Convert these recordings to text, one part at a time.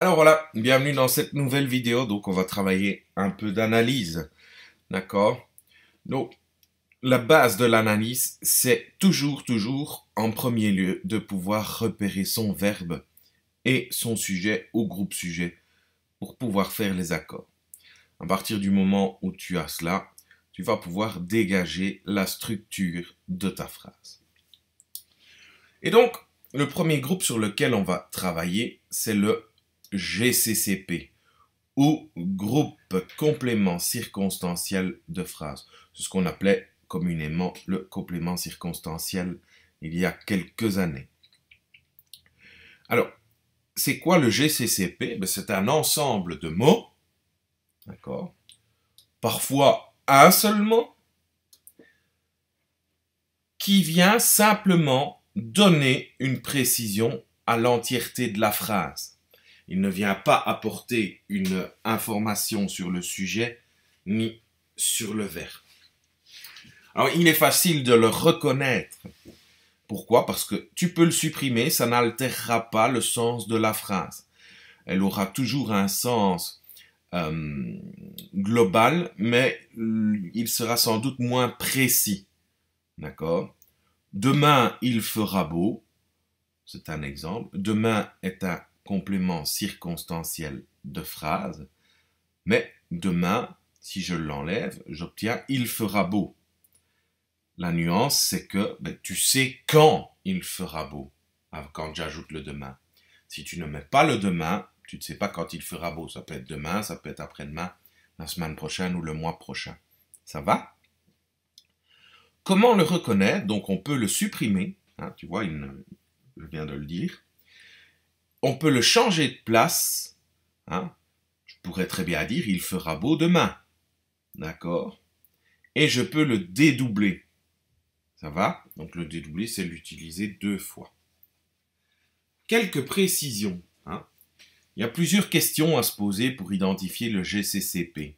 Alors voilà, bienvenue dans cette nouvelle vidéo. Donc on va travailler un peu d'analyse, d'accord? Donc la base de l'analyse, c'est toujours en premier lieu de pouvoir repérer son verbe et son sujet ou groupe sujet pour pouvoir faire les accords. À partir du moment où tu as cela, tu vas pouvoir dégager la structure de ta phrase. Et donc, le premier groupe sur lequel on va travailler, c'est le GCCP, ou groupe complément circonstanciel de phrase. C'est ce qu'on appelait communément le complément circonstanciel il y a quelques années. Alors, c'est quoi le GCCP? C'est un ensemble de mots, d'accord? Parfois un seul mot, qui vient simplement donner une précision à l'entièreté de la phrase. Il ne vient pas apporter une information sur le sujet ni sur le verbe. Alors, il est facile de le reconnaître. Pourquoi? Parce que tu peux le supprimer, ça n'altérera pas le sens de la phrase. Elle aura toujours un sens global, mais il sera sans doute moins précis. D'accord? Demain, il fera beau. C'est un exemple. Demain est un complément circonstanciel de phrase. Mais demain, si je l'enlève, j'obtiens il fera beau. La nuance, c'est que tu sais quand il fera beau, quand j'ajoute le demain. Si tu ne mets pas le demain, tu ne sais pas quand il fera beau. Ça peut être demain, ça peut être après-demain, la semaine prochaine ou le mois prochain. Ça va? Comment le reconnaître? Donc on peut le supprimer. Hein, tu vois, je viens de le dire. On peut le changer de place. Hein, je pourrais très bien dire il fera beau demain. D'accord? Et je peux le dédoubler. Ça va? Donc le dédoubler, c'est l'utiliser 2 fois. Quelques précisions. Hein? Il y a plusieurs questions à se poser pour identifier le GCCP.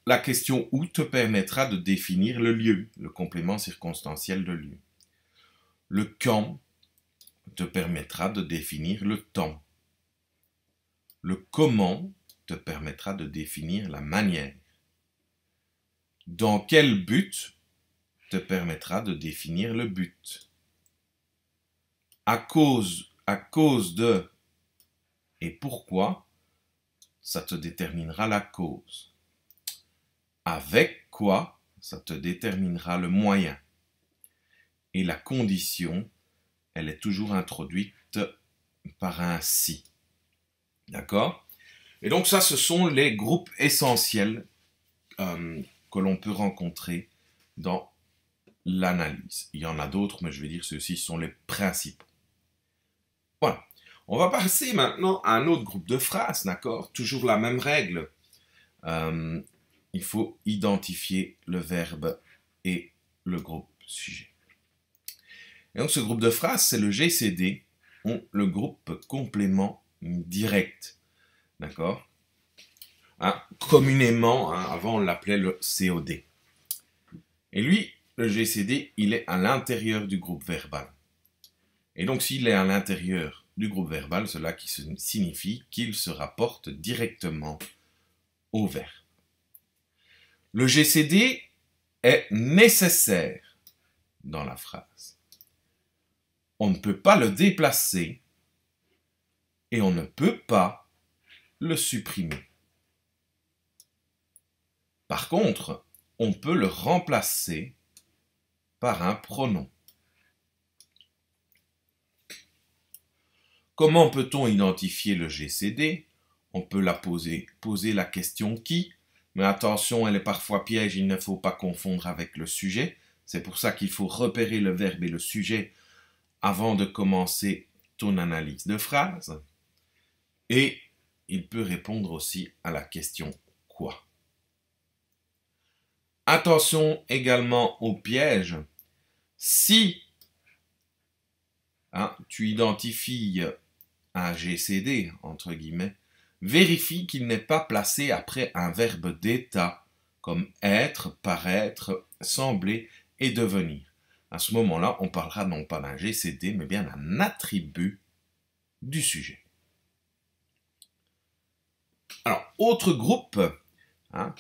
La question où te permettra de définir le lieu, le complément circonstanciel de lieu. Le quand te permettra de définir le temps. Le comment te permettra de définir la manière. Dans quel but te permettra de définir le but. À cause de et pourquoi, ça te déterminera la cause. Avec quoi, ça te déterminera le moyen. Et la condition, elle est toujours introduite par un si. D'accord? Et donc ça, ce sont les groupes essentiels que l'on peut rencontrer dans l'analyse. Il y en a d'autres, mais je vais dire ceux-ci sont les principaux. Voilà. On va passer maintenant à un autre groupe de phrases, d'accord? Toujours la même règle. Il faut identifier le verbe et le groupe sujet. Et donc ce groupe de phrases, c'est le GCD, ou le groupe complément direct. D'accord? Hein, communément, hein, avant on l'appelait le COD. Et lui, le GCD, il est à l'intérieur du groupe verbal. Et donc s'il est à l'intérieur du groupe verbal, cela qui signifie qu'il se rapporte directement au verbe. Le GCD est nécessaire dans la phrase. On ne peut pas le déplacer et on ne peut pas le supprimer. Par contre, on peut le remplacer par un pronom. Comment peut-on identifier le GCD? On peut poser la question qui, mais attention, elle est parfois piège, il ne faut pas confondre avec le sujet. C'est pour ça qu'il faut repérer le verbe et le sujet avant de commencer ton analyse de phrase. Et il peut répondre aussi à la question quoi. Attention également au piège. Si tu identifies un GCD, entre guillemets, vérifie qu'il n'est pas placé après un verbe d'état, comme être, paraître, sembler et devenir. À ce moment-là, on parlera non pas d'un GCD, mais bien d'un attribut du sujet. Alors, autre groupe hein,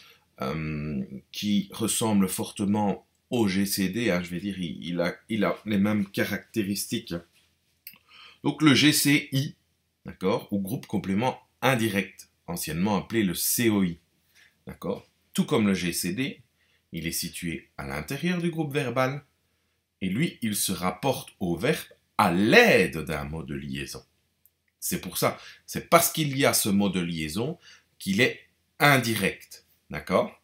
qui ressemble fortement au GCD, hein, je vais dire, il a les mêmes caractéristiques. Donc le GCI, d'accord, ou groupe complément indirect, anciennement appelé le COI, d'accord. Tout comme le GCD, il est situé à l'intérieur du groupe verbal, et lui, il se rapporte au verbe à l'aide d'un mot de liaison. C'est pour ça, c'est parce qu'il y a ce mot de liaison qu'il est indirect, d'accord.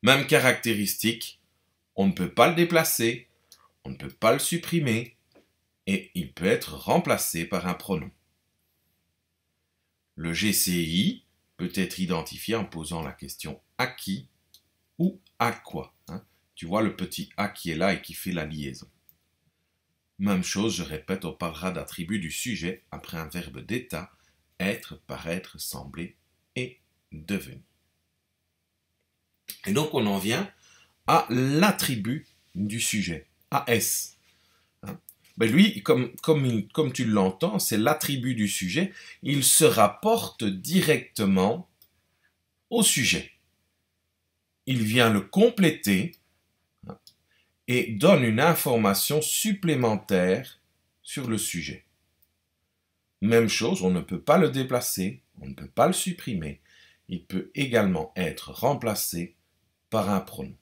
Même caractéristique, on ne peut pas le déplacer, on ne peut pas le supprimer, et il peut être remplacé par un pronom. Le GCI peut être identifié en posant la question à qui ou à quoi. Hein. Tu vois le petit à qui est là et qui fait la liaison. Même chose, je répète, on parlera d'attribut du sujet après un verbe d'état, être, paraître, sembler et devenir. Et donc on en vient à l'attribut du sujet, AS. Hein. Ben lui, comme tu l'entends, c'est l'attribut du sujet, il se rapporte directement au sujet. Il vient le compléter et donne une information supplémentaire sur le sujet. Même chose, on ne peut pas le déplacer, on ne peut pas le supprimer. Il peut également être remplacé par un pronom.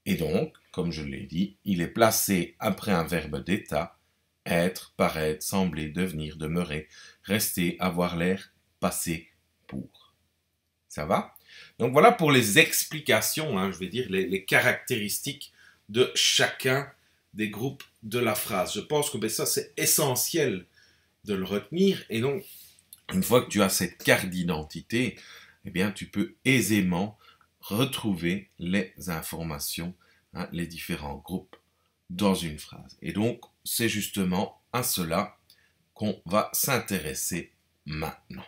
Et donc, comme je l'ai dit, il est placé après un verbe d'état, être, paraître, sembler, devenir, demeurer, rester, avoir l'air, passer, pour. Ça va? Donc voilà pour les explications, hein, je vais dire les caractéristiques de chacun des groupes de la phrase. Je pense que ça c'est essentiel de le retenir et donc une fois que tu as cette carte d'identité, eh bien tu peux aisément retrouver les informations, hein, les différents groupes dans une phrase. Et donc c'est justement à cela qu'on va s'intéresser maintenant.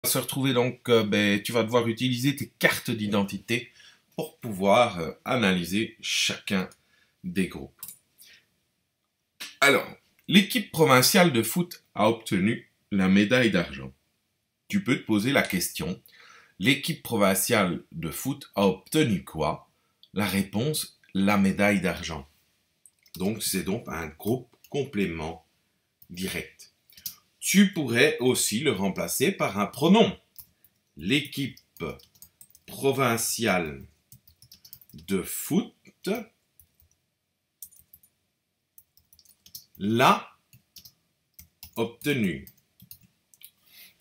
Se retrouver donc, tu vas devoir utiliser tes cartes d'identité pour pouvoir analyser chacun des groupes. Alors, l'équipe provinciale de foot a obtenu la médaille d'argent. Tu peux te poser la question, l'équipe provinciale de foot a obtenu quoi? La réponse, la médaille d'argent. Donc, c'est donc un groupe complément direct. Tu pourrais aussi le remplacer par un pronom. L'équipe provinciale de foot l'a obtenu.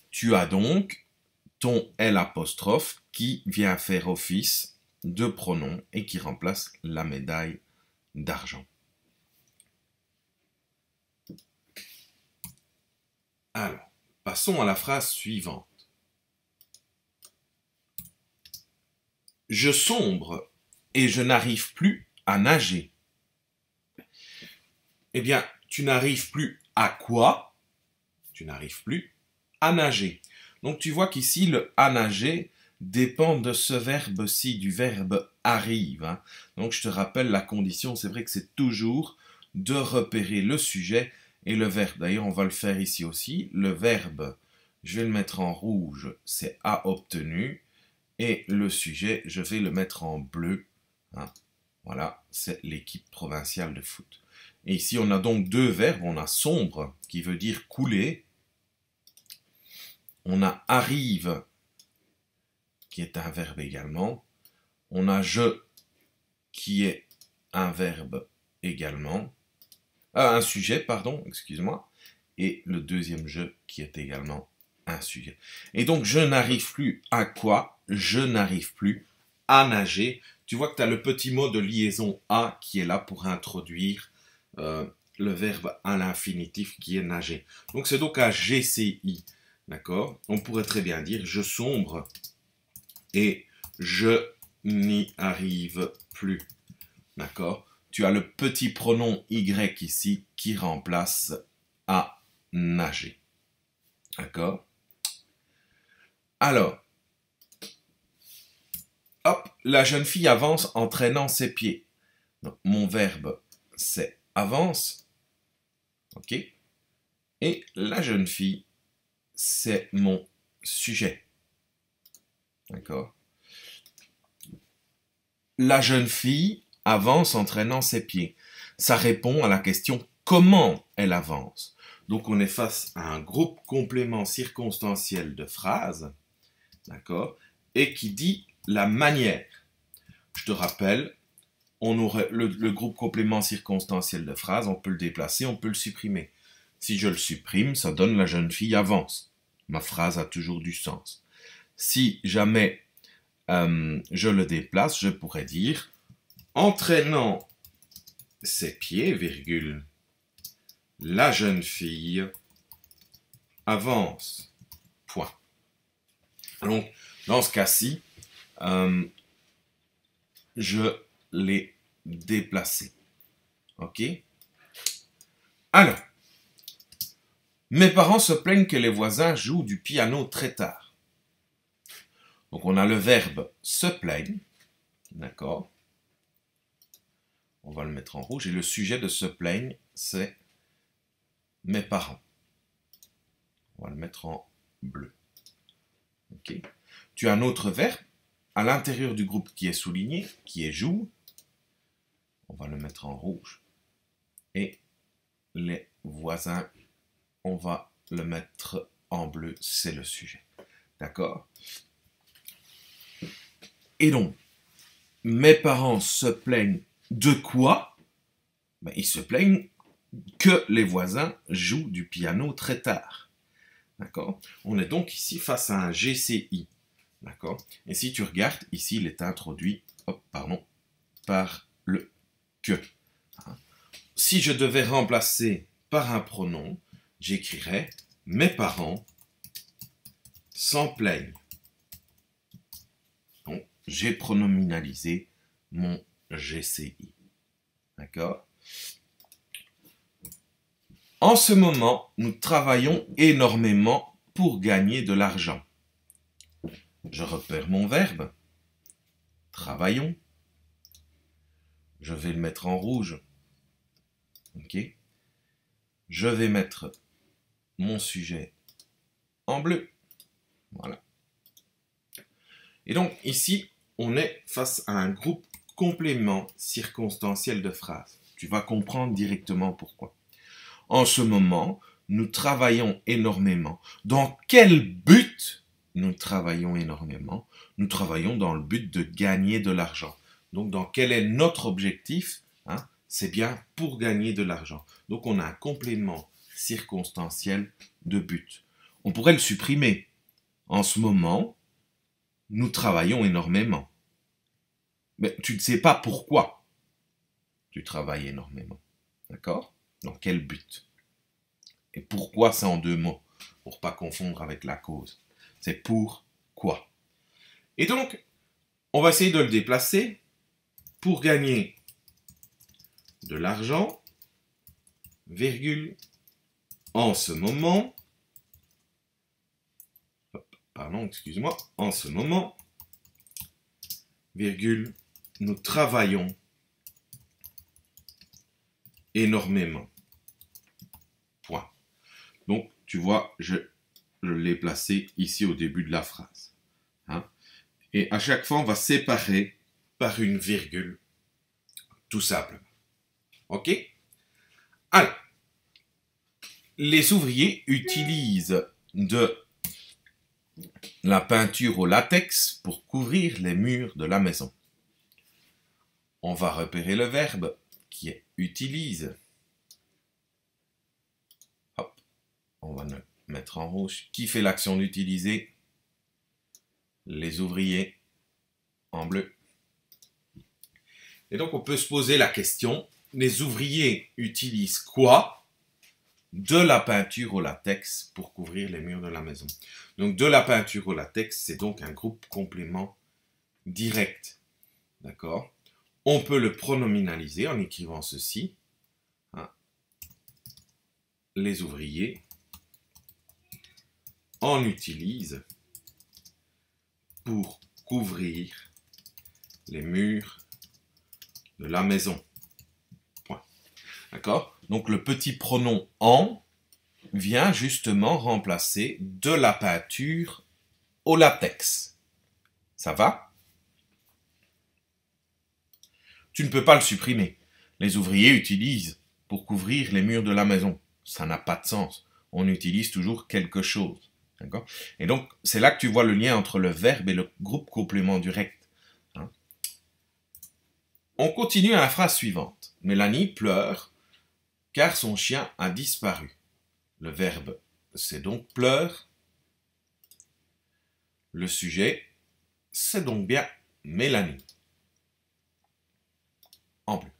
Tu as donc ton L' qui vient faire office de pronom et qui remplace la médaille d'argent. Alors, passons à la phrase suivante. Je sombre et je n'arrive plus à nager. Eh bien, tu n'arrives plus à quoi? Tu n'arrives plus à nager. Donc tu vois qu'ici, le à nager dépend de ce verbe-ci, du verbe arrive. Hein. Donc je te rappelle la condition, c'est vrai que c'est toujours de repérer le sujet et le verbe. D'ailleurs, on va le faire ici aussi. Le verbe, je vais le mettre en rouge, c'est a obtenu. Et le sujet, je vais le mettre en bleu. Hein. Voilà, c'est l'équipe provinciale de foot. Et ici, on a donc deux verbes. On a sombre, qui veut dire couler. On a arrive, qui est un verbe également. On a je, qui est un verbe également. Un sujet, pardon, excuse-moi. Et le deuxième je, qui est également un sujet. Et donc, je n'arrive plus à quoi? Je n'arrive plus à nager. Tu vois que tu as le petit mot de liaison à qui est là pour introduire le verbe à l'infinitif qui est nager. Donc, c'est donc un GCI. D'accord? On pourrait très bien dire je sombre et je n'y arrive plus. D'accord? Tu as le petit pronom Y ici qui remplace à nager. D'accord? Alors, hop, la jeune fille avance en traînant ses pieds. Donc, mon verbe, c'est avance. OK? Et la jeune fille, c'est mon sujet. D'accord? La jeune fille avance en traînant ses pieds. Ça répond à la question comment elle avance. Donc on est face à un groupe complément circonstanciel de phrases, d'accord, et qui dit la manière. Je te rappelle, on aurait le groupe complément circonstanciel de phrases, on peut le déplacer, on peut le supprimer. Si je le supprime, ça donne la jeune fille avance. Ma phrase a toujours du sens. Si jamais je le déplace, je pourrais dire entraînant ses pieds, virgule, la jeune fille avance. Point. Donc, dans ce cas-ci, je l'ai déplacé. OK? Alors, mes parents se plaignent que les voisins jouent du piano très tard. Donc, on a le verbe se plaignent. D'accord? On va le mettre en rouge. Et le sujet de se plaignent, c'est mes parents. On va le mettre en bleu. OK? Tu as un autre verbe à l'intérieur du groupe qui est souligné, qui est joue. On va le mettre en rouge. Et les voisins, on va le mettre en bleu, c'est le sujet. D'accord? Et donc, mes parents se plaignent de quoi? Ben, ils se plaignent que les voisins jouent du piano très tard. D'accord? On est donc ici face à un GCI. D'accord? Et si tu regardes, ici, il est introduit par le que. Si je devais remplacer par un pronom, j'écrirais mes parents s'en plaignent. Donc, j'ai pronominalisé mon GCI. D'accord? En ce moment, nous travaillons énormément pour gagner de l'argent. Je repère mon verbe. Travaillons. Je vais le mettre en rouge. OK? Je vais mettre mon sujet en bleu. Voilà. Et donc, ici, on est face à un groupe complément circonstanciel de phrases. Tu vas comprendre directement pourquoi. En ce moment, nous travaillons énormément. Dans quel but nous travaillons énormément? Nous travaillons dans le but de gagner de l'argent. Donc, dans quel est notre objectif? C'est bien pour gagner de l'argent. Donc, on a un complément circonstanciel de but. On pourrait le supprimer. En ce moment, nous travaillons énormément. Mais tu ne sais pas pourquoi tu travailles énormément. D'accord? Dans quel but? Et pourquoi, c'est en deux mots, pour ne pas confondre avec la cause. C'est pourquoi. Et donc, on va essayer de le déplacer pour gagner de l'argent, virgule, en ce moment, en ce moment, virgule, nous travaillons énormément. Point. Donc, tu vois, je l'ai placé ici au début de la phrase. Et à chaque fois, on va séparer par une virgule, tout simplement. OK? Alors, les ouvriers utilisent de la peinture au latex pour couvrir les murs de la maison. On va repérer le verbe qui est utilise. Hop, on va le mettre en rouge. Qui fait l'action d'utiliser? Les ouvriers, en bleu. Et donc on peut se poser la question, les ouvriers utilisent quoi? De la peinture au latex pour couvrir les murs de la maison. Donc de la peinture au latex, c'est donc un groupe complément direct. D'accord? On peut le pronominaliser en écrivant ceci. Les ouvriers en utilisent pour couvrir les murs de la maison. Point. D'accord? Donc le petit pronom en vient justement remplacer de la peinture au latex. Ça va? Tu ne peux pas le supprimer. Les ouvriers utilisent pour couvrir les murs de la maison. Ça n'a pas de sens. On utilise toujours quelque chose. D'accord? Et donc, c'est là que tu vois le lien entre le verbe et le groupe complément direct. Hein? On continue à la phrase suivante. Mélanie pleure car son chien a disparu. Le verbe, c'est donc pleure. Le sujet, c'est donc bien Mélanie. En bleu.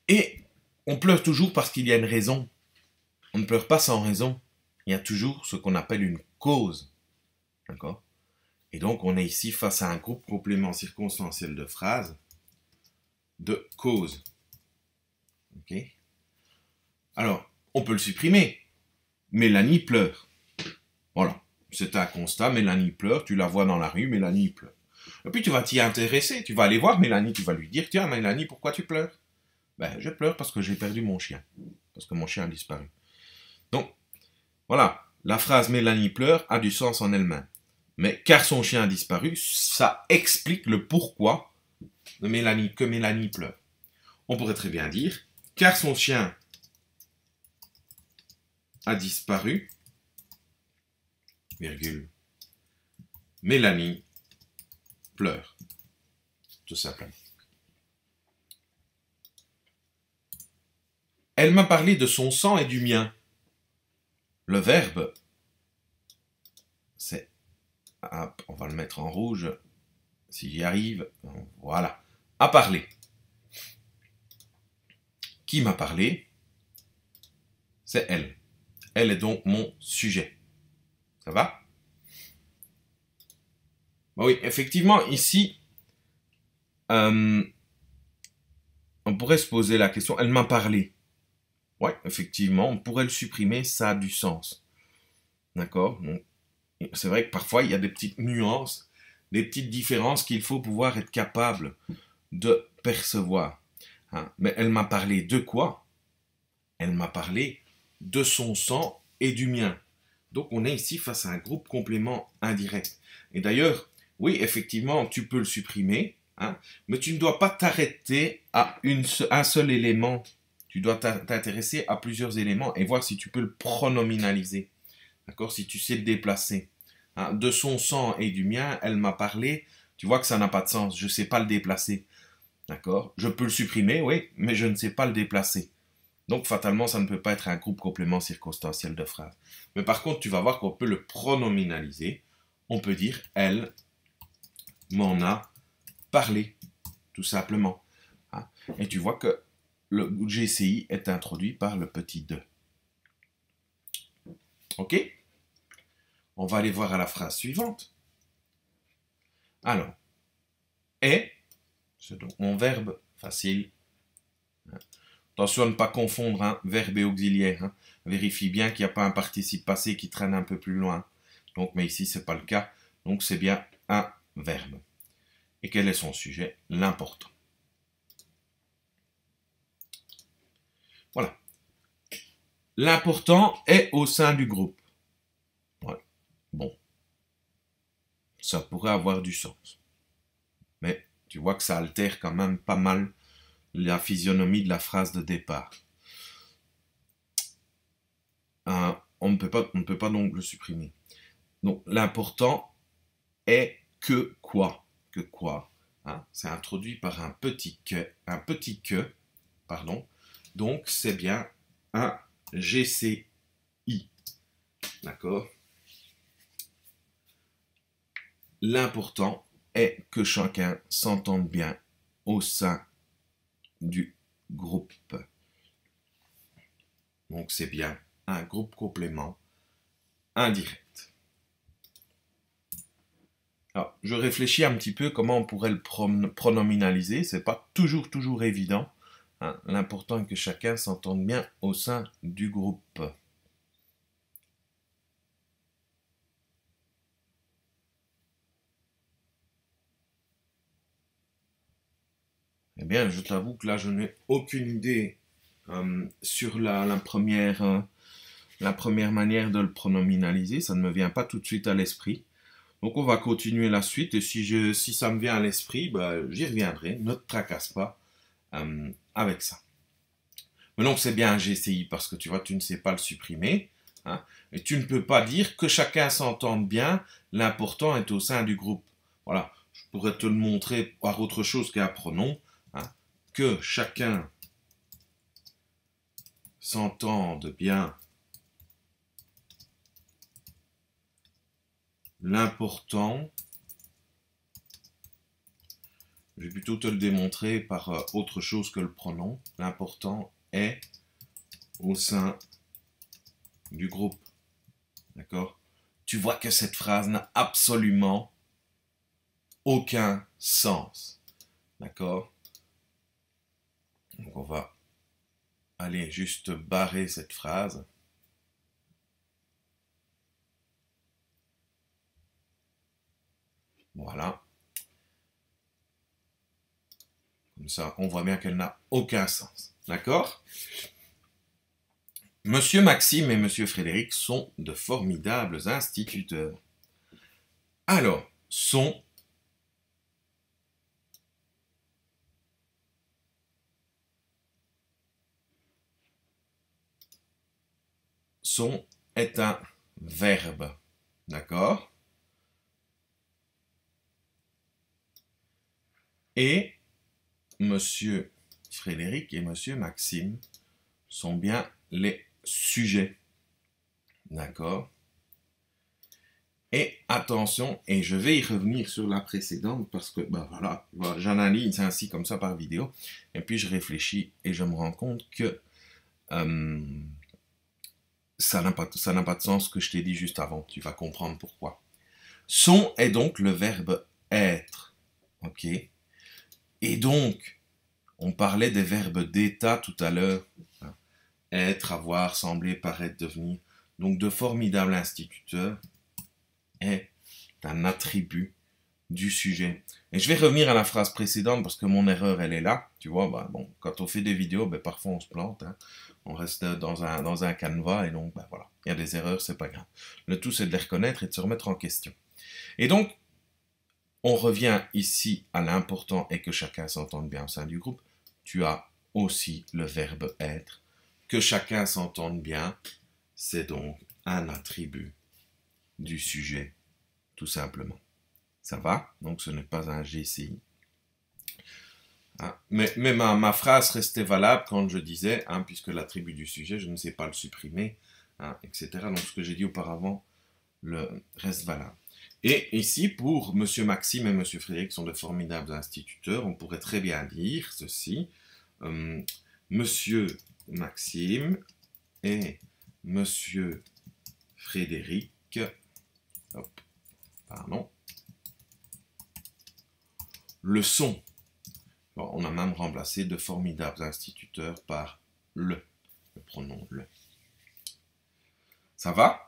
Et on pleure toujours parce qu'il y a une raison. On ne pleure pas sans raison. Il y a toujours ce qu'on appelle une cause. D'accord? Et donc, on est ici face à un groupe complément circonstanciel de phrases de cause. Ok? Alors, on peut le supprimer. Mélanie pleure. Voilà. C'est un constat. Mélanie pleure. Tu la vois dans la rue. Mélanie pleure. Et puis, tu vas t'y intéresser. Tu vas aller voir Mélanie. Tu vas lui dire, tiens, Mélanie, pourquoi tu pleures? Ben, je pleure parce que j'ai perdu mon chien. Parce que mon chien a disparu. Donc, voilà. La phrase Mélanie pleure a du sens en elle-même. Mais car son chien a disparu, ça explique le pourquoi de Mélanie, que Mélanie pleure. On pourrait très bien dire, car son chien a disparu, virgule, Mélanie pleure. Tout simplement. Elle m'a parlé de son sang et du mien. Le verbe, c'est, hop, on va le mettre en rouge, si j'y arrive, voilà, a parlé. Qui m'a parlé? C'est elle. Elle est donc mon sujet. Ça va? Oui, effectivement, ici, on pourrait se poser la question, elle m'a parlé. Oui, effectivement, on pourrait le supprimer, ça a du sens. D'accord? C'est vrai que parfois, il y a des petites nuances, des petites différences qu'il faut pouvoir être capable de percevoir. Hein? Mais elle m'a parlé de quoi? Elle m'a parlé de son sang et du mien. Donc on est ici face à un groupe complément indirect. Et d'ailleurs, oui, effectivement, tu peux le supprimer, hein, mais tu ne dois pas t'arrêter à un seul élément. Tu dois t'intéresser à plusieurs éléments et voir si tu peux le pronominaliser. D'accord? Si tu sais le déplacer. Hein, de son sang et du mien, elle m'a parlé. Tu vois que ça n'a pas de sens. Je ne sais pas le déplacer. D'accord? Je peux le supprimer, oui, mais je ne sais pas le déplacer. Donc, fatalement, ça ne peut pas être un groupe complément circonstanciel de phrases. Mais par contre, tu vas voir qu'on peut le pronominaliser. On peut dire « elle m'en a parlé », tout simplement. Hein. Et tu vois que le GCI est introduit par le petit « de ». OK? On va aller voir à la phrase suivante. Alors, « est », c'est donc mon verbe facile. Attention à ne pas confondre hein, verbe et auxiliaire. Hein. Vérifie bien qu'il n'y a pas un participe passé qui traîne un peu plus loin. Donc, mais ici, ce n'est pas le cas. Donc, c'est bien un verbe. Et quel est son sujet? L'important. Voilà. L'important est au sein du groupe. Ouais. Bon. Ça pourrait avoir du sens. Mais tu vois que ça altère quand même pas mal la physionomie de la phrase de départ. On ne peut pas donc le supprimer. Donc, l'important est que quoi? Que quoi? Hein? C'est introduit par un petit que, pardon. Donc, c'est bien un GCI. D'accord? L'important est que chacun s'entende bien au sein du groupe. Donc, c'est bien un groupe complément indirect. Alors, je réfléchis un petit peu comment on pourrait le pronominaliser. C'est pas toujours évident. Hein. L'important est que chacun s'entende bien au sein du groupe. bien, je t'avoue que là, je n'ai aucune idée sur la première manière de le pronominaliser. Ça ne me vient pas tout de suite à l'esprit. Donc, on va continuer la suite. Et si ça me vient à l'esprit, bah, j'y reviendrai. Ne te tracasse pas avec ça. Mais donc, c'est bien un GCI parce que tu vois, tu ne sais pas le supprimer. Hein, et tu ne peux pas dire que chacun s'entende bien. L'important est au sein du groupe. Voilà. Je pourrais te le montrer par autre chose qu'un pronom. Hein, que chacun s'entende bien. L'important, je vais plutôt te le démontrer par autre chose que le pronom. L'important est au sein du groupe. D'accord? Tu vois que cette phrase n'a absolument aucun sens. D'accord? Donc on va aller juste barrer cette phrase. Voilà. Comme ça, on voit bien qu'elle n'a aucun sens. D'accord? Monsieur Maxime et Monsieur Frédéric sont de formidables instituteurs. Alors, sont est un verbe. D'accord? Et Monsieur Frédéric et Monsieur Maxime sont bien les sujets. D'accord? Et attention, et je vais y revenir sur la précédente parce que, ben voilà, j'analyse ainsi comme ça par vidéo, et puis je réfléchis et je me rends compte que ça n'a pas de sens ce que je t'ai dit juste avant. Tu vas comprendre pourquoi. Sont est donc le verbe être. Ok? Et donc, on parlait des verbes d'état tout à l'heure. Être, avoir, sembler, paraître, devenir. Donc, de formidable instituteur est un attribut du sujet. Et je vais revenir à la phrase précédente parce que mon erreur, elle est là. Tu vois, bah, bon, quand on fait des vidéos, ben, parfois on se plante. Hein. On reste dans un canevas et donc, ben, voilà, il y a des erreurs, c'est pas grave. Le tout, c'est de les reconnaître et de se remettre en question. Et donc, on revient ici à l'important et que chacun s'entende bien au sein du groupe. Tu as aussi le verbe être. Que chacun s'entende bien, c'est donc un attribut du sujet, tout simplement. Ça va? Donc ce n'est pas un GCI. Hein? Mais ma phrase restait valable quand je disais, hein, puisque l'attribut du sujet, je ne sais pas le supprimer, hein, etc. Donc ce que j'ai dit auparavant le reste valable. Et ici, pour Monsieur Maxime et Monsieur Frédéric sont de formidables instituteurs, on pourrait très bien dire ceci. Monsieur Maxime et Monsieur Frédéric, hop, pardon, le sont. Bon, on a même remplacé de formidables instituteurs par le pronom le. Ça va?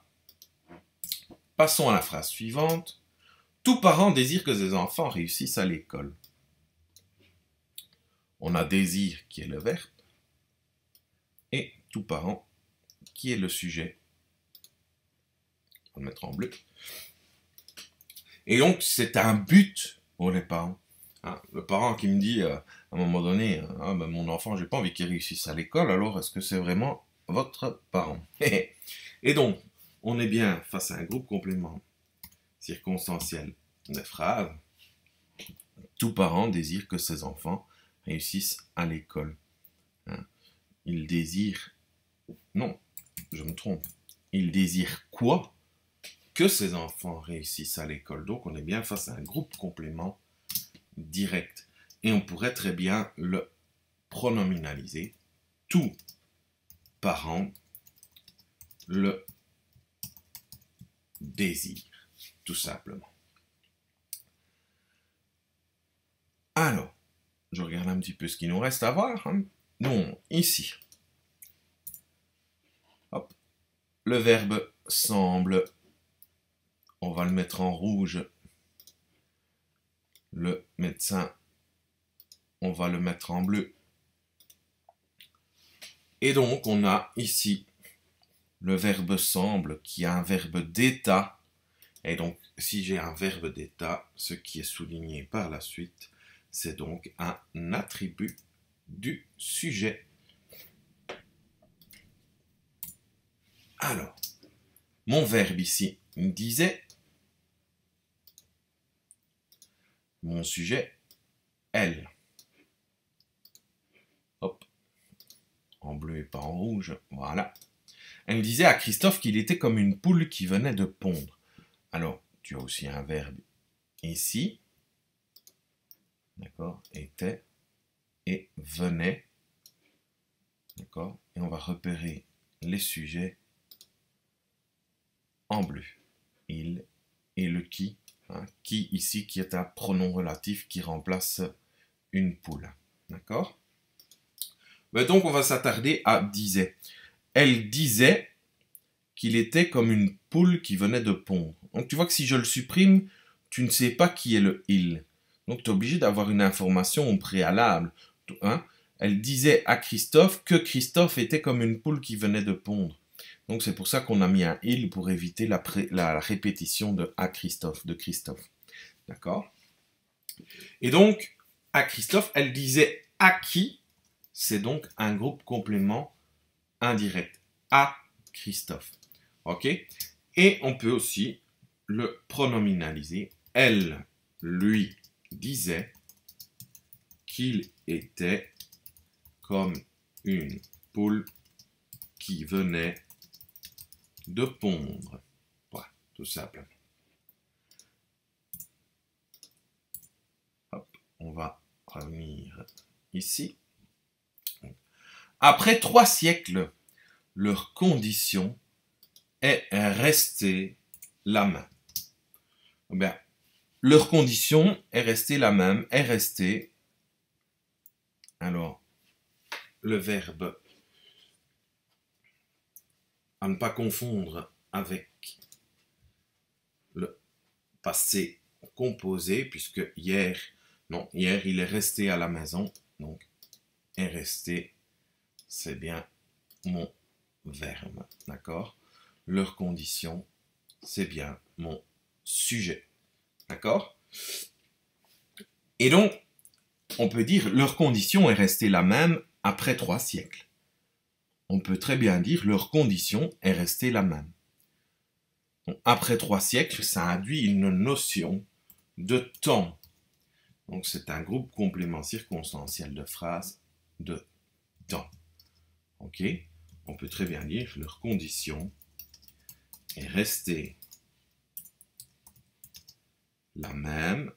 Passons à la phrase suivante. Tout parent désire que ses enfants réussissent à l'école. On a désir qui est le verbe et tout parent qui est le sujet. On va le mettre en bleu. Et donc, c'est un but pour les parents. Hein, le parent qui me dit à un moment donné, ah, ben, mon enfant, j'ai pas envie qu'il réussisse à l'école, alors est-ce que c'est vraiment votre parent? Et donc, on est bien face à un groupe complément circonstanciel des phrases. Tout parent désire que ses enfants réussissent à l'école. Hein, il désire... Non, je me trompe. Il désire quoi? Que ses enfants réussissent à l'école. Donc, on est bien face à un groupe complément direct. Et on pourrait très bien le pronominaliser. Tout parent le désire, tout simplement. Alors, je regarde un petit peu ce qu'il nous reste à voir. Hein. Donc, ici, hop, le verbe semble, on va le mettre en rouge. Le médecin on va le mettre en bleu. Et donc, on a ici le verbe semble qui a un verbe d'état. Et donc, si j'ai un verbe d'état, ce qui est souligné par la suite, c'est donc un attribut du sujet. Alors, mon verbe ici disait, mon sujet, elle. Hop, en bleu et pas en rouge, voilà. Elle disait à Christophe qu'il était comme une poule qui venait de pondre. Alors, tu as aussi un verbe ici, d'accord, était et venait, d'accord, et on va repérer les sujets en bleu. Il et le qui, hein, qui ici qui est un pronom relatif qui remplace une poule, d'accord. Mais donc on va s'attarder à disait. Elle disait qu'il était comme une poule qui venait de pondre. Donc tu vois que si je le supprime, tu ne sais pas qui est le il. Donc tu es obligé d'avoir une information au préalable. Hein. Elle disait à Christophe que Christophe était comme une poule qui venait de pondre. Donc c'est pour ça qu'on a mis un il pour éviter la répétition de à Christophe, de Christophe. D'accord? Et donc, à Christophe, elle disait à qui, c'est donc un groupe complément indirect. À Christophe. Ok? Et on peut aussi le pronominaliser. Elle lui disait qu'il était comme une poule qui venait de pondre. Voilà, tout simplement. Hop, on va revenir ici. Après 3 siècles, leur condition est restée la même. Bien, leur condition est restée la même, est restée. Alors, le verbe à ne pas confondre avec le passé composé, puisque hier, non, hier il est resté à la maison, donc est resté, c'est bien mon verbe, d'accord? Leur condition, c'est bien mon sujet, d'accord? Et donc, on peut dire leur condition est restée la même après 3 siècles. On peut très bien dire leur condition est restée la même. Donc, après 3 siècles, ça induit une notion de temps. Donc c'est un groupe complément circonstanciel de phrase de temps. Ok? On peut très bien dire leur condition est restée la même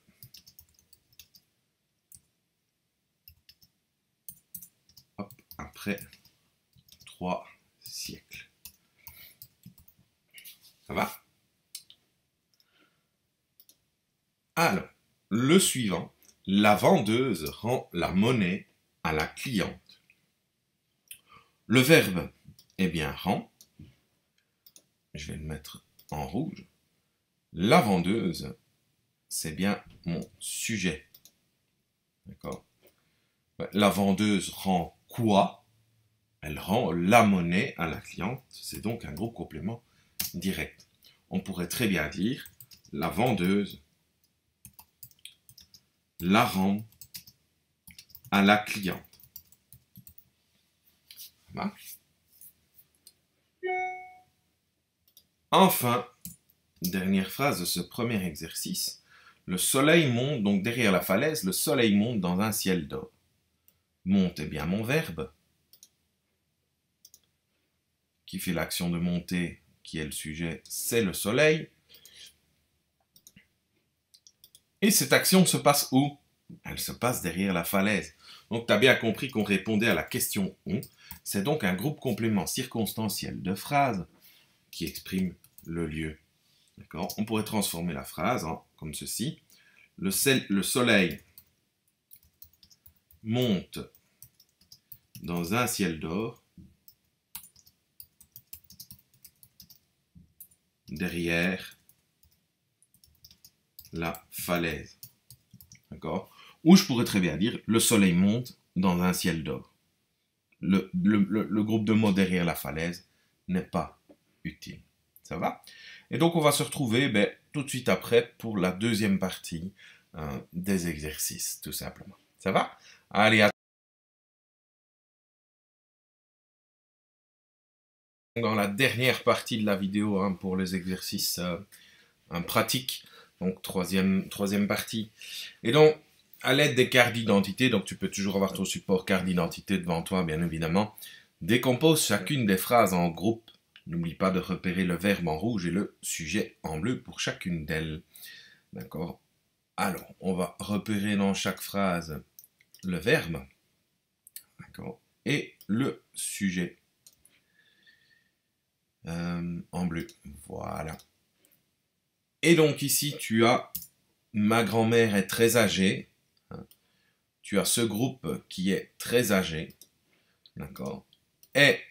après 3 siècles. Ça va? Alors, le suivant, la vendeuse rend la monnaie à la cliente. Le verbe est bien rend. Je vais le mettre en rouge. La vendeuse, c'est bien mon sujet. D'accord? La vendeuse rend quoi? Elle rend la monnaie à la cliente. C'est donc un groupe complément direct. On pourrait très bien dire la vendeuse la rend à la cliente. Voilà. Enfin, dernière phrase de ce premier exercice. Le soleil monte, donc derrière la falaise, le soleil monte dans un ciel d'or. Monte est bien mon verbe, qui fait l'action de monter, qui est le sujet, c'est le soleil. Et cette action se passe où? Elle se passe derrière la falaise. Donc tu as bien compris qu'on répondait à la question « on ». C'est donc un groupe complément circonstanciel de phrases qui exprime le lieu. D'accord? On pourrait transformer la phrase comme ceci. Le soleil monte dans un ciel d'or derrière la falaise. D'accord? Ou je pourrais très bien dire le soleil monte dans un ciel d'or. Le groupe de mots derrière la falaise n'est pas utile. Ça va? Et donc on va se retrouver tout de suite après pour la deuxième partie des exercices, tout simplement. Ça va? Allez, dans la dernière partie de la vidéo pour les exercices pratiques, donc troisième partie. Et donc, à l'aide des cartes d'identité, donc tu peux toujours avoir ton support carte d'identité devant toi, bien évidemment, décompose chacune des phrases en groupe. N'oublie pas de repérer le verbe en rouge et le sujet en bleu pour chacune d'elles. D'accord? Alors, on va repérer dans chaque phrase le verbe, d'accord, et le sujet en bleu. Voilà. Et donc ici, tu as ma grand-mère est très âgée. Tu as ce groupe qui est très âgé. D'accord. Est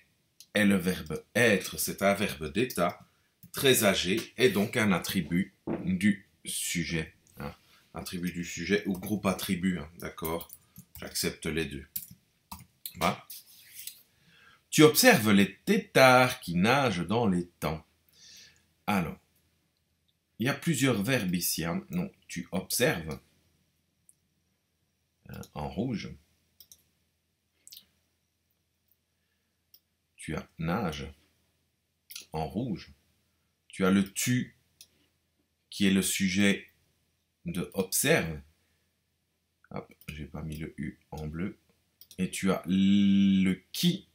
le verbe être, c'est un verbe d'état. Très âgé est donc un attribut du sujet. Attribut du sujet ou groupe attribut. D'accord. J'accepte les deux. Voilà. Tu observes les têtards qui nagent dans l'étang. Alors, il y a plusieurs verbes ici. Non, tu observes en rouge. Tu as nage en rouge. Tu as le tu qui est le sujet de observe. Hop, j'ai pas mis le U en bleu. Et tu as le qui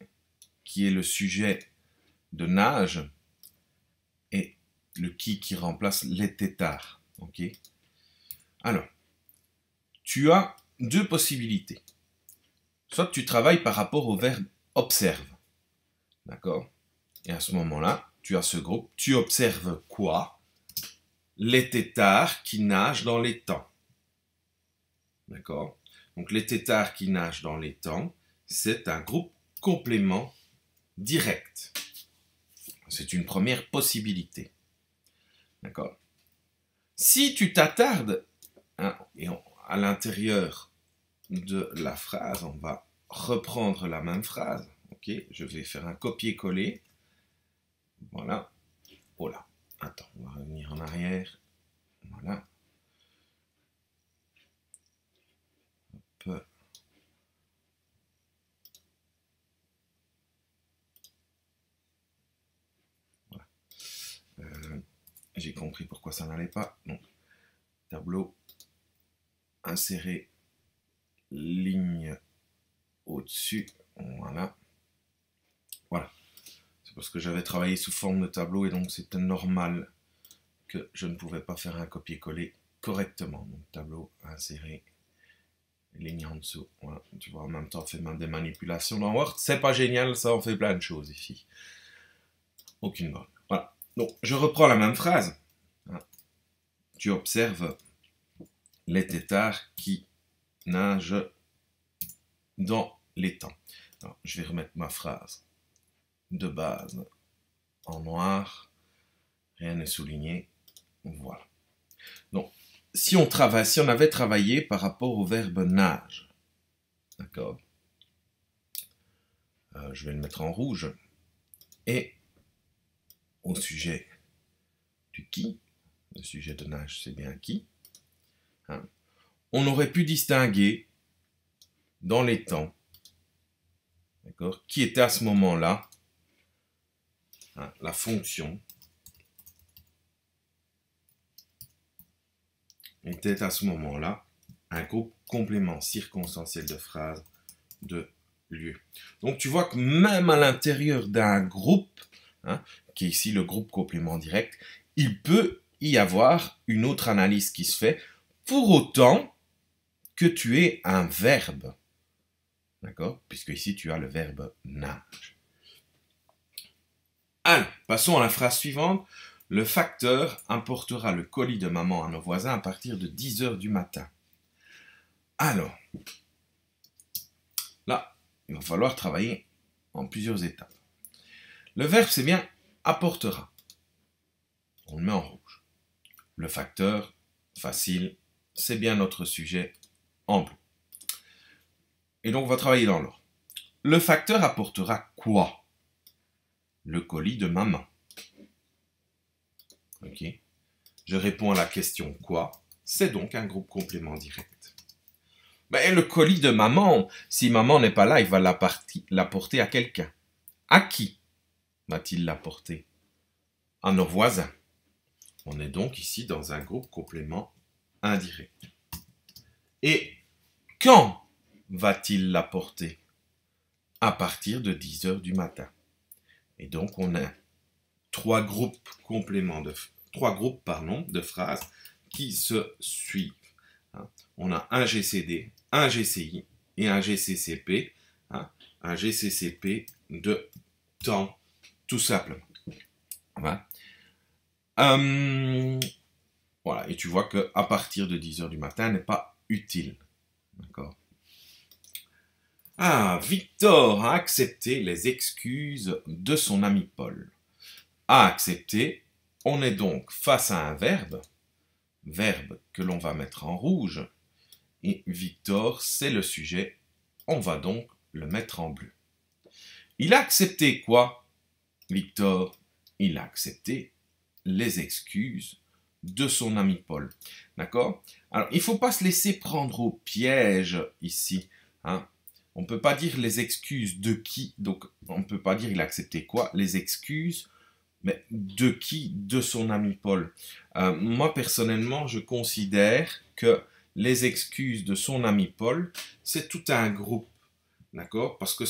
est le sujet de nage. Et le qui remplace les têtards. Ok. Alors, tu as deux possibilités. Soit tu travailles par rapport au verbe observe. D'accord? Et à ce moment-là, tu as ce groupe. Tu observes quoi? Les têtards qui nagent dans l'étang. D'accord? Donc les têtards qui nagent dans l'étang, c'est un groupe complément direct. C'est une première possibilité. D'accord? Si tu t'attardes, à l'intérieur de la phrase, on va reprendre la même phrase. Ok? Je vais faire un copier-coller. Voilà. Oh là. Attends, on va revenir en arrière. Voilà. Hop. Voilà. J'ai compris pourquoi ça n'allait pas. Donc, tableau, insérer, ligne au-dessus. Voilà. Voilà. C'est parce que j'avais travaillé sous forme de tableau et donc c'était normal que je ne pouvais pas faire un copier-coller correctement. Donc, tableau, insérer, ligne en dessous. Voilà. Tu vois, en même temps, on fait des manipulations dans Word. C'est pas génial, ça, on fait plein de choses ici. Aucune bonne. Voilà. Donc, je reprends la même phrase. Tu observes les têtards qui nagent dans l'étang. Alors, je vais remettre ma phrase de base en noir. Rien n'est souligné. Voilà. Donc, si on avait travaillé par rapport au verbe nage, d'accord, je vais le mettre en rouge, et au sujet du qui, le sujet de nage, c'est bien qui, on aurait pu distinguer dans les temps, d'accord, qui était à ce moment-là la fonction était à ce moment-là un groupe complément circonstanciel de phrase de lieu. Donc tu vois que même à l'intérieur d'un groupe, qui est ici le groupe complément direct, il peut y avoir une autre analyse qui se fait pour autant que tu aies un verbe. D'accord? Puisque ici tu as le verbe nage. Alors, passons à la phrase suivante. Le facteur apportera le colis de maman à nos voisins à partir de 10 h du matin. Alors, là, il va falloir travailler en plusieurs étapes. Le verbe, c'est bien apportera. On le met en rouge. Le facteur, facile, c'est bien notre sujet en bleu. Et donc, on va travailler dans l'ordre. Le facteur apportera quoi? Le colis de maman. Ok. Je réponds à la question quoi? C'est donc un groupe complément direct. Mais le colis de maman, si maman n'est pas là, il va l'apporter à quelqu'un. À qui va-t-il l'apporter? À nos voisins. On est donc ici dans un groupe complément indirect. Et quand va-t-il l'apporter? À partir de 10 heures du matin. Et donc on a trois groupes de phrases qui se suivent. On a un GCD, un GCI et un GCCP. Un GCCP de temps, tout simplement. Voilà, et tu vois qu'à partir de 10 heures du matin n'est pas utile. D'accord. Ah, Victor a accepté les excuses de son ami Paul. A accepté, on est donc face à un verbe que l'on va mettre en rouge, et Victor, c'est le sujet, on va donc le mettre en bleu. Il a accepté quoi, Victor? Il a accepté les excuses de son ami Paul. D'accord? Alors, il ne faut pas se laisser prendre au piège ici. On ne peut pas dire les excuses de qui, donc on ne peut pas dire il a accepté quoi, les excuses, mais de qui? De son ami Paul. Moi, personnellement, je considère que les excuses de son ami Paul, c'est tout un groupe. D'accord? Parce que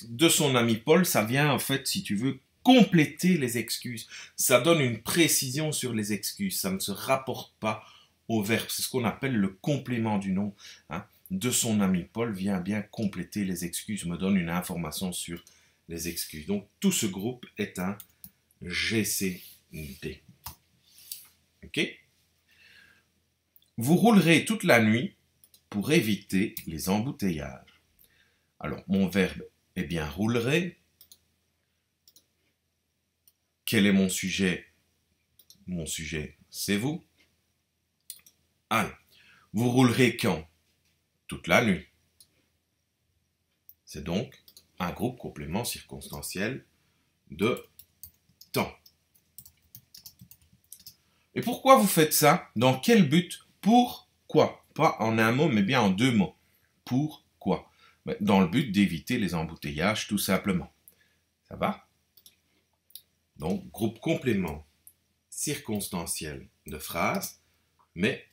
de son ami Paul, ça vient en fait, si tu veux, compléter les excuses. Ça donne une précision sur les excuses. Ça ne se rapporte pas au verbe. C'est ce qu'on appelle le complément du nom. De son ami Paul vient bien compléter les excuses, me donne une information sur les excuses. Donc tout ce groupe est un GCD. Ok? Vous roulerez toute la nuit pour éviter les embouteillages. Alors mon verbe est bien roulerai. Quel est mon sujet? Mon sujet, c'est vous. Alors, vous roulerez quand? Toute la nuit. C'est donc un groupe complément circonstanciel de temps. Et pourquoi vous faites ça? Dans quel but? Pourquoi? Pas en un mot, mais bien en deux mots. Pourquoi? Dans le but d'éviter les embouteillages, tout simplement. Ça va? Donc, groupe complément circonstanciel de phrase, mais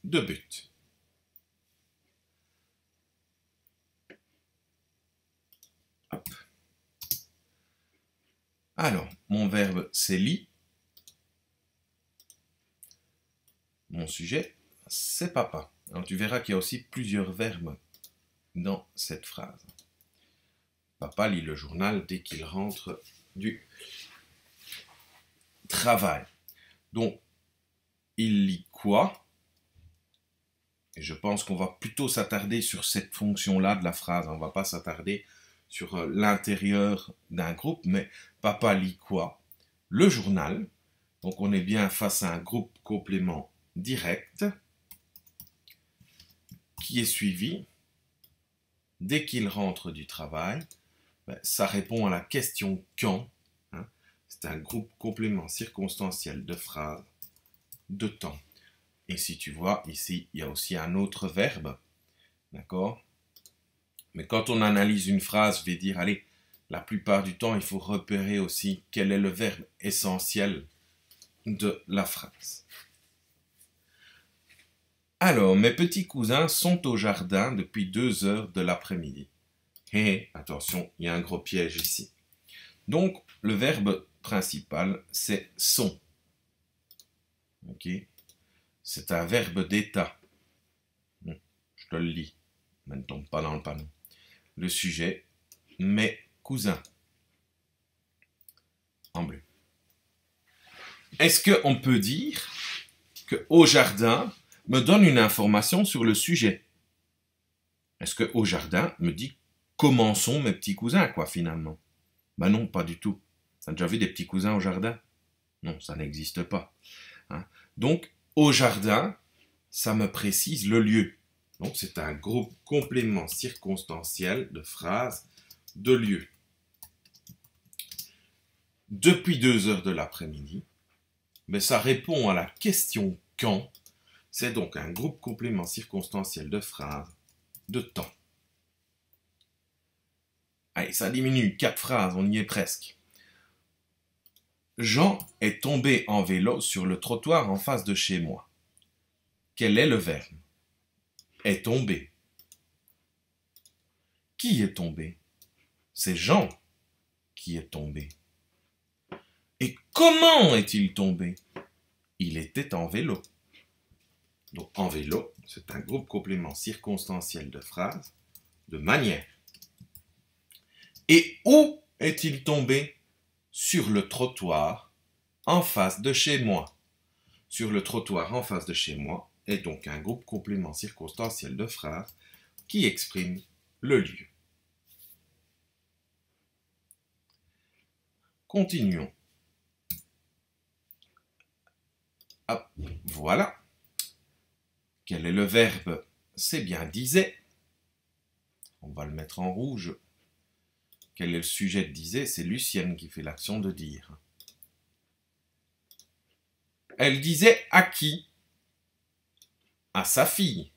de but. Hop. Alors, mon verbe, c'est lit. Mon sujet, c'est papa. Alors, tu verras qu'il y a aussi plusieurs verbes dans cette phrase. Papa lit le journal dès qu'il rentre du travail. Donc, il lit quoi? Et je pense qu'on va plutôt s'attarder sur cette fonction-là de la phrase. On ne va pas s'attarder sur l'intérieur d'un groupe, mais papa lit quoi? Le journal. Donc, on est bien face à un groupe complément direct qui est suivi dès qu'il rentre du travail. Ça répond à la question quand. C'est un groupe complément circonstanciel de phrase de temps. Et si tu vois, ici, il y a aussi un autre verbe. D'accord? Mais quand on analyse une phrase, je vais dire, allez, la plupart du temps, il faut repérer aussi quel est le verbe essentiel de la phrase. Alors, mes petits cousins sont au jardin depuis 2 heures de l'après-midi. Hé, attention, il y a un gros piège ici. Donc, le verbe principal, c'est sont. Ok? C'est un verbe d'état. Je te le lis, mais ne tombe pas dans le panneau. Le sujet, mes cousins. En bleu. Est-ce qu'on peut dire que au jardin me donne une information sur le sujet? Est-ce que au jardin me dit comment sont mes petits cousins, quoi, finalement? Ben non, pas du tout. T'as déjà vu des petits cousins au jardin? Non, ça n'existe pas. Donc, au jardin, ça me précise le lieu. Donc, c'est un groupe complément circonstanciel de phrases de lieu. Depuis 2 heures de l'après-midi, mais ça répond à la question quand. C'est donc un groupe complément circonstanciel de phrases de temps. Allez, ça diminue, 4 phrases, on y est presque. Jean est tombé en vélo sur le trottoir en face de chez moi. Quel est le verbe? Est tombé. Qui est tombé? C'est Jean qui est tombé. Et comment est-il tombé? Il était en vélo. Donc en vélo, c'est un groupe complément circonstanciel de phrases de manière. Et où est-il tombé? Sur le trottoir en face de chez moi. Sur le trottoir en face de chez moi est donc un groupe complément circonstanciel de phrases qui exprime le lieu. Continuons. Hop, voilà. Quel est le verbe? C'est bien disait. On va le mettre en rouge. Quel est le sujet de disait? C'est Lucienne qui fait l'action de dire. Elle disait à qui? À sa fille.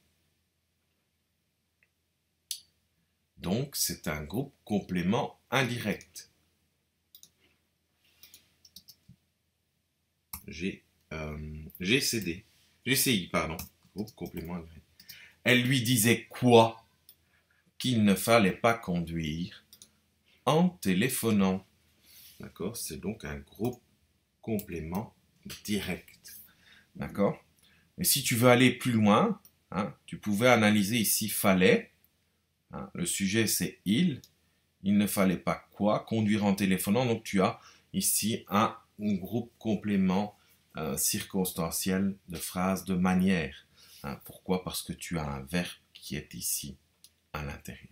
Donc, c'est un groupe complément indirect. GCI, pardon. Groupe complément indirect. Elle lui disait quoi? Qu'il ne fallait pas conduire en téléphonant. D'accord? C'est donc un groupe complément direct. D'accord? Et si tu veux aller plus loin, hein, tu pouvais analyser ici fallait. Hein, le sujet c'est il. Il ne fallait pas quoi? Conduire en téléphonant. Donc tu as ici un groupe complément circonstanciel de phrase de manière. Hein, pourquoi? Parce que tu as un verbe qui est ici à l'intérieur.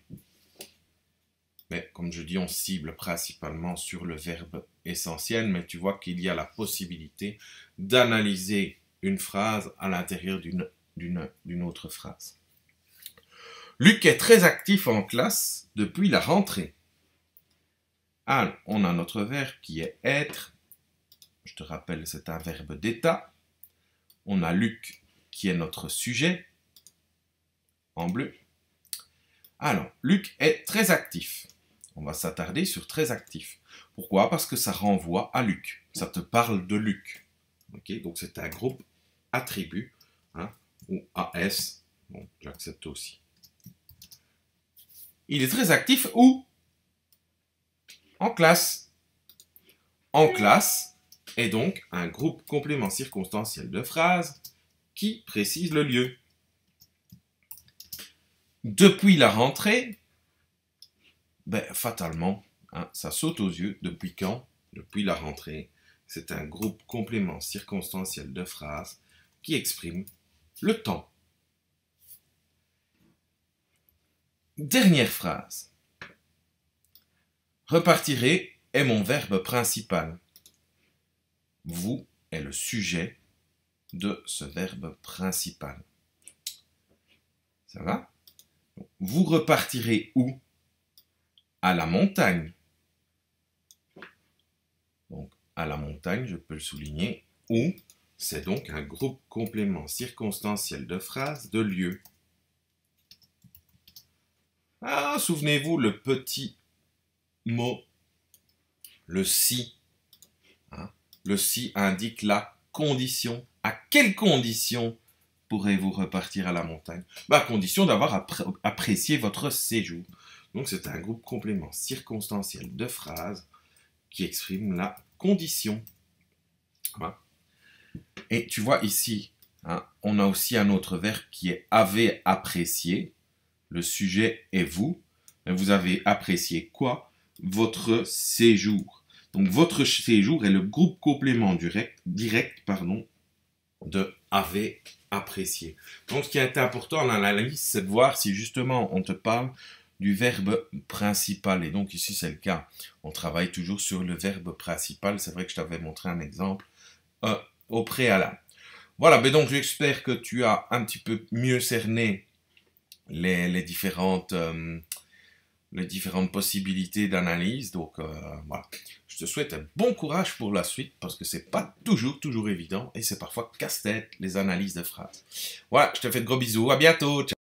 Mais comme je dis, on cible principalement sur le verbe essentiel, mais tu vois qu'il y a la possibilité d'analyser une phrase à l'intérieur d'une autre phrase. Luc est très actif en classe depuis la rentrée. Alors, on a notre verbe qui est être. Je te rappelle, c'est un verbe d'état. On a Luc qui est notre sujet, en bleu. Alors, Luc est très actif. On va s'attarder sur très actif. Pourquoi? Parce que ça renvoie à Luc. Ça te parle de Luc. Okay? Donc, c'est un groupe attribut, hein, ou AS. Bon, j'accepte aussi. Il est très actif où? En classe. En classe est donc un groupe complément circonstanciel de phrases qui précise le lieu. Depuis la rentrée, ben, fatalement, hein, ça saute aux yeux. Depuis quand? Depuis la rentrée. C'est un groupe complément circonstanciel de phrases qui exprime le temps. Dernière phrase. Repartirez est mon verbe principal. Vous est le sujet de ce verbe principal. Ça va? Vous repartirez où? À la montagne. Donc, à la montagne, je peux le souligner. Où, c'est donc un groupe complément circonstanciel de phrases de lieu. Ah, souvenez-vous, le petit mot, le si. Hein? Le si indique la condition. À quelle condition pourrez-vous repartir à la montagne? À condition d'avoir apprécié votre séjour. Donc, c'est un groupe complément circonstanciel de phrases qui exprime la condition. Voilà. Et tu vois ici, hein, on a aussi un autre verbe qui est avez apprécié. Le sujet est vous. Vous avez apprécié quoi? Votre séjour. Donc, votre séjour est le groupe complément direct de avez apprécié. Donc, ce qui est important dans l'analyse, c'est de voir si justement on te parle du verbe principal. Et donc ici, c'est le cas. On travaille toujours sur le verbe principal. C'est vrai que je t'avais montré un exemple au préalable. Voilà, mais donc j'espère que tu as un petit peu mieux cerné les différentes possibilités d'analyse. Donc voilà, je te souhaite un bon courage pour la suite parce que c'est pas toujours évident et c'est parfois casse-tête les analyses de phrases. Voilà, je te fais de gros bisous, à bientôt. Ciao.